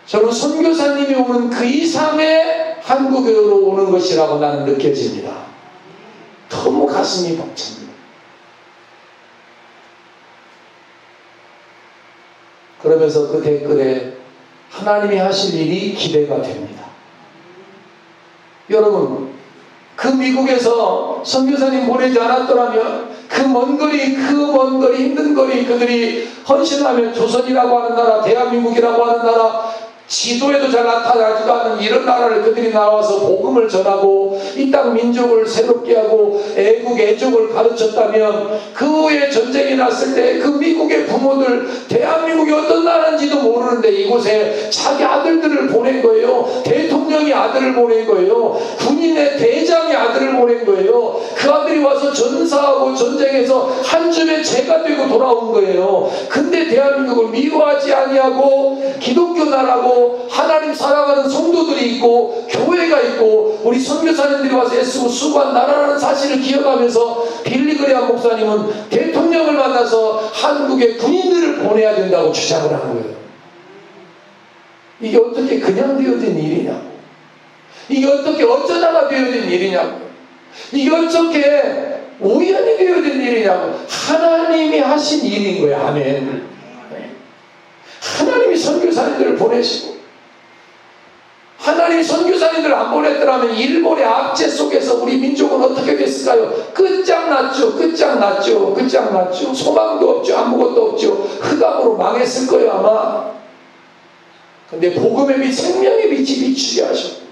저는 선교사님이 오는 그 이상의 한국으로 오는 것이라고 나는 느껴집니다. 너무 가슴이 벅찹니다. 그러면서 그 댓글에 하나님이 하실 일이 기대가 됩니다. 여러분 그 미국에서 선교사님 보내지 않았더라면 그 먼 거리 힘든 거리 그들이 헌신하면 조선이라고 하는 나라 대한민국이라고 하는 나라 지도에도 잘 나타나지도 않은 이런 나라를 그들이 나와서 복음을 전하고 이 땅 민족을 새롭게 하고 애국 애족을 가르쳤다면 그 후에 전쟁이 났을 때 그 미국의 부모들 대한민국이 어떤 나라인지도 모르는데 이곳에 자기 아들들을 보낸 거예요. 대통령이 아들을 보낸 거예요. 군인의 대장이 아들을 보낸 거예요. 그 아들이 와서 전사하고 전쟁에서 한 줌의 죄가 되고 돌아온 거예요. 근데 대한민국을 미워하지 아니하고 기독교 나라고 하나님 사랑하는 성도들이 있고 교회가 있고 우리 선교사님들이 와서 애쓰고 수고한 나라라는 사실을 기억하면서 빌리그레암 목사님은 대통령을 만나서 한국에 군인들을 보내야 된다고 주장을 한 거예요. 이게 어떻게 그냥 되어진 일이냐고. 이게 어떻게 어쩌다가 되어진 일이냐고. 이게 어떻게 우연히 되어진 일이냐고. 하나님이 하신 일인 거예요. 아멘. 하나님이 선교사님들을 보내시고 하나님 하나님이 선교사님들 안 보냈더라면 일본의 압제 속에서 우리 민족은 어떻게 됐을까요? 끝장났죠. 끝장났죠. 끝장났죠. 소망도 없죠. 아무것도 없죠. 흑암으로 망했을 거예요 아마. 근데 복음의 빛, 생명의 빛이 비추게 하셨고,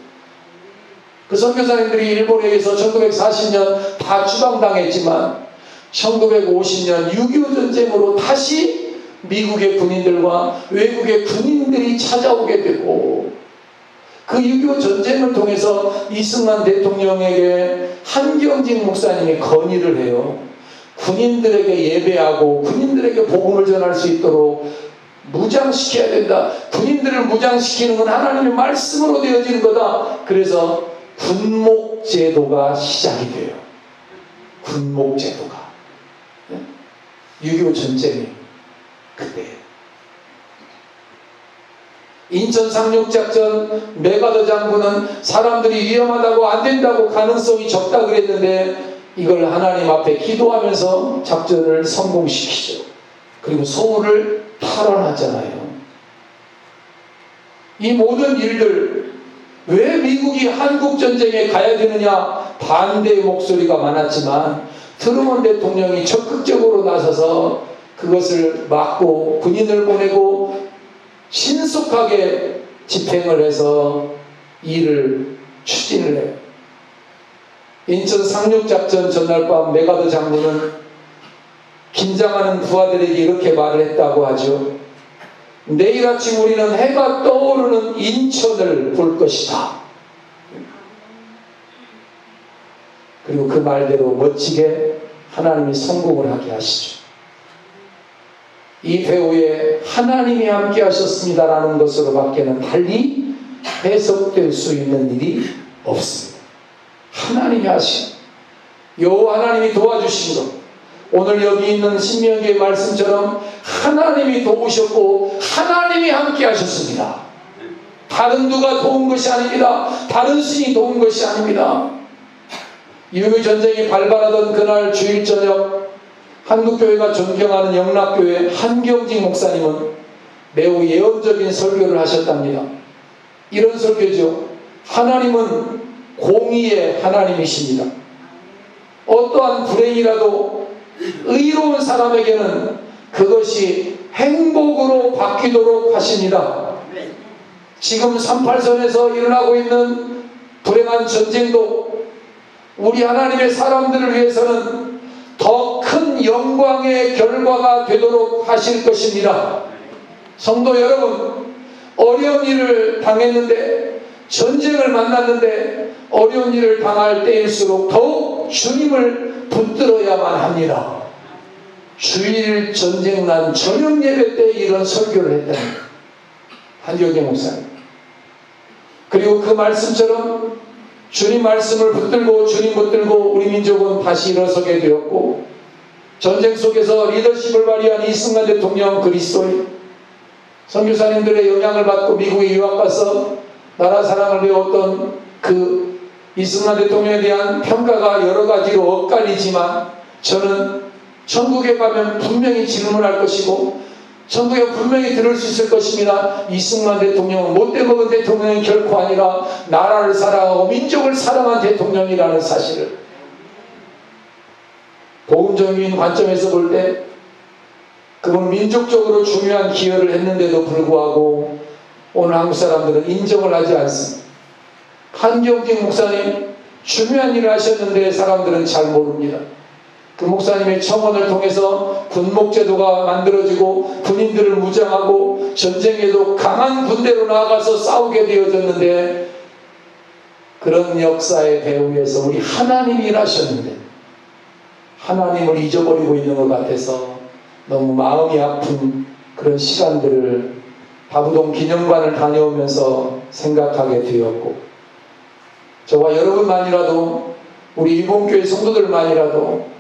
그 선교사님들이 일본에 의해서 1940년 다 추방당했지만 1950년 6.25 전쟁으로 다시 미국의 군인들과 외국의 군인들이 찾아오게 되고, 그 6.25 전쟁을 통해서 이승만 대통령에게 한경직 목사님이 건의를 해요. 군인들에게 예배하고 군인들에게 복음을 전할 수 있도록 무장시켜야 된다. 군인들을 무장시키는 건 하나님의 말씀으로 되어지는 거다. 그래서 군목제도가 시작이 돼요. 군목제도가. 6.25 전쟁이 그때예요. 인천 상륙작전 메가더 장군은 사람들이 위험하다고 안 된다고 가능성이 적다 그랬는데 이걸 하나님 앞에 기도하면서 작전을 성공시키죠. 그리고 소울을 탈환하잖아요. 이 모든 일들, 왜 미국이 한국전쟁에 가야 되느냐 반대의 목소리가 많았지만 트루먼 대통령이 적극적으로 나서서 그것을 막고 군인을 보내고 신속하게 집행을 해서 일을 추진을 해요. 인천 상륙작전 전날 밤 메가더 장군은 긴장하는 부하들에게 이렇게 말을 했다고 하죠. 내일 아침 우리는 해가 떠오르는 인천을 볼 것이다. 그리고 그 말대로 멋지게 하나님이 성공을 하게 하시죠. 이 배후에 하나님이 함께 하셨습니다라는 것으로 밖에는 달리 해석될 수 있는 일이 없습니다. 하나님이 하신, 여호와 하나님이 도와주신 것, 오늘 여기 있는 신명기의 말씀처럼 하나님이 도우셨고 하나님이 함께 하셨습니다. 다른 누가 도운 것이 아닙니다. 다른 신이 도운 것이 아닙니다. 6.25 전쟁이 발발하던 그날 주일 저녁, 한국교회가 존경하는 영락교회 한경직 목사님은 매우 예언적인 설교를 하셨답니다. 이런 설교죠. 하나님은 공의의 하나님이십니다. 어떠한 불행이라도 의로운 사람에게는 그것이 행복으로 바뀌도록 하십니다. 지금 38선에서 일어나고 있는 불행한 전쟁도 우리 하나님의 사람들을 위해서는 더 큰 영광의 결과가 되도록 하실 것입니다. 성도 여러분, 어려운 일을 당했는데, 전쟁을 만났는데 어려운 일을 당할 때일수록 더욱 주님을 붙들어야만 합니다. 주일 전쟁 난 저녁 예배 때 이런 설교를 했답니다. 한경직 목사님. 그리고 그 말씀처럼 주님 말씀을 붙들고 주님 붙들고 우리 민족은 다시 일어서게 되었고, 전쟁 속에서 리더십을 발휘한 이승만 대통령 그리스도인, 선교사님들의 영향을 받고 미국에 유학 가서 나라 사랑을 배웠던 그 이승만 대통령에 대한 평가가 여러 가지로 엇갈리지만, 저는 천국에 가면 분명히 질문할 것이고 천국에 분명히 들을 수 있을 것입니다. 이승만 대통령은 못돼 먹은 대통령이 결코 아니라 나라를 사랑하고 민족을 사랑한 대통령이라는 사실을, 복음적인 관점에서 볼 때 그건 민족적으로 중요한 기여를 했는데도 불구하고 오늘 한국 사람들은 인정을 하지 않습니다. 한경직 목사님 중요한 일을 하셨는데 사람들은 잘 모릅니다. 그 목사님의 청원을 통해서 군목제도가 만들어지고 군인들을 무장하고 전쟁에도 강한 군대로 나아가서 싸우게 되어졌는데, 그런 역사의 배후에서 우리 하나님이 일하셨는데 하나님을 잊어버리고 있는 것 같아서 너무 마음이 아픈 그런 시간들을 다부동 기념관을 다녀오면서 생각하게 되었고, 저와 여러분만이라도, 우리 일본교회 성도들만이라도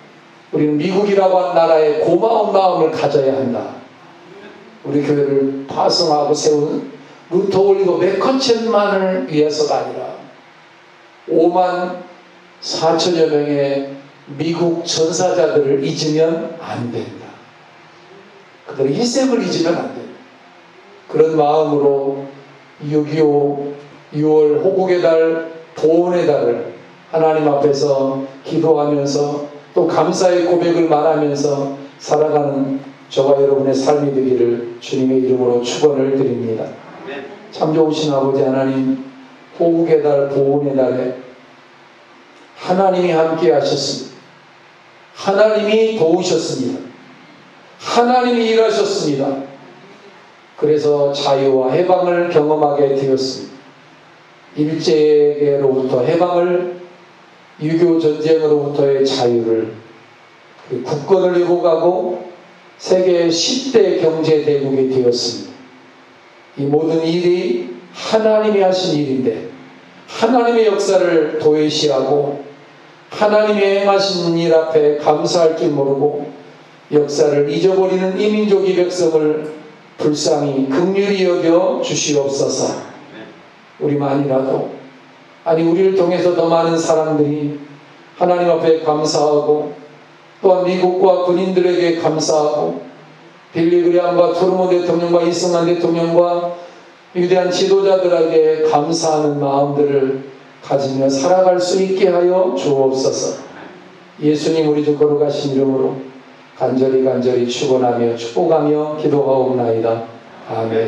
우리는 미국이라고 한 나라에 고마운 마음을 가져야 한다. 우리 교회를 파송하고 세운 루터 올리고 메커첸만을 위해서가 아니라 5만 4천여 명의 미국 전사자들을 잊으면 안 된다. 그들의 희생을 잊으면 안 된다. 그런 마음으로 6.25 6월 호국의 달, 보온의 달을 하나님 앞에서 기도하면서 또 감사의 고백을 말하면서 살아가는 저와 여러분의 삶이 되기를 주님의 이름으로 축원을 드립니다. 참 좋으신 아버지 하나님, 호국의 달, 보온의 달에 하나님이 함께 하셨습니다. 하나님이 도우셨습니다. 하나님이 일하셨습니다. 그래서 자유와 해방을 경험하게 되었습니다. 일제에게로부터 해방을, 유교 전쟁으로부터의 자유를, 국권을 회복하고 세계 10대 경제 대국이 되었습니다. 이 모든 일이 하나님이 하신 일인데 하나님의 역사를 도외시하고 하나님이 행하신 일 앞에 감사할 줄 모르고 역사를 잊어버리는 이민족 이 백성을 불쌍히 긍휼히 여겨 주시옵소서. 우리만이라도, 아니 우리를 통해서 더 많은 사람들이 하나님 앞에 감사하고 또한 미국과 군인들에게 감사하고 빌리그리암과 트루먼 대통령과 이승만 대통령과 위대한 지도자들에게 감사하는 마음들을 가지며 살아갈 수 있게 하여 주옵소서. 예수님 우리 주 거룩하신 이름으로 간절히 축원하며 축복하며 기도하옵나이다. 아멘.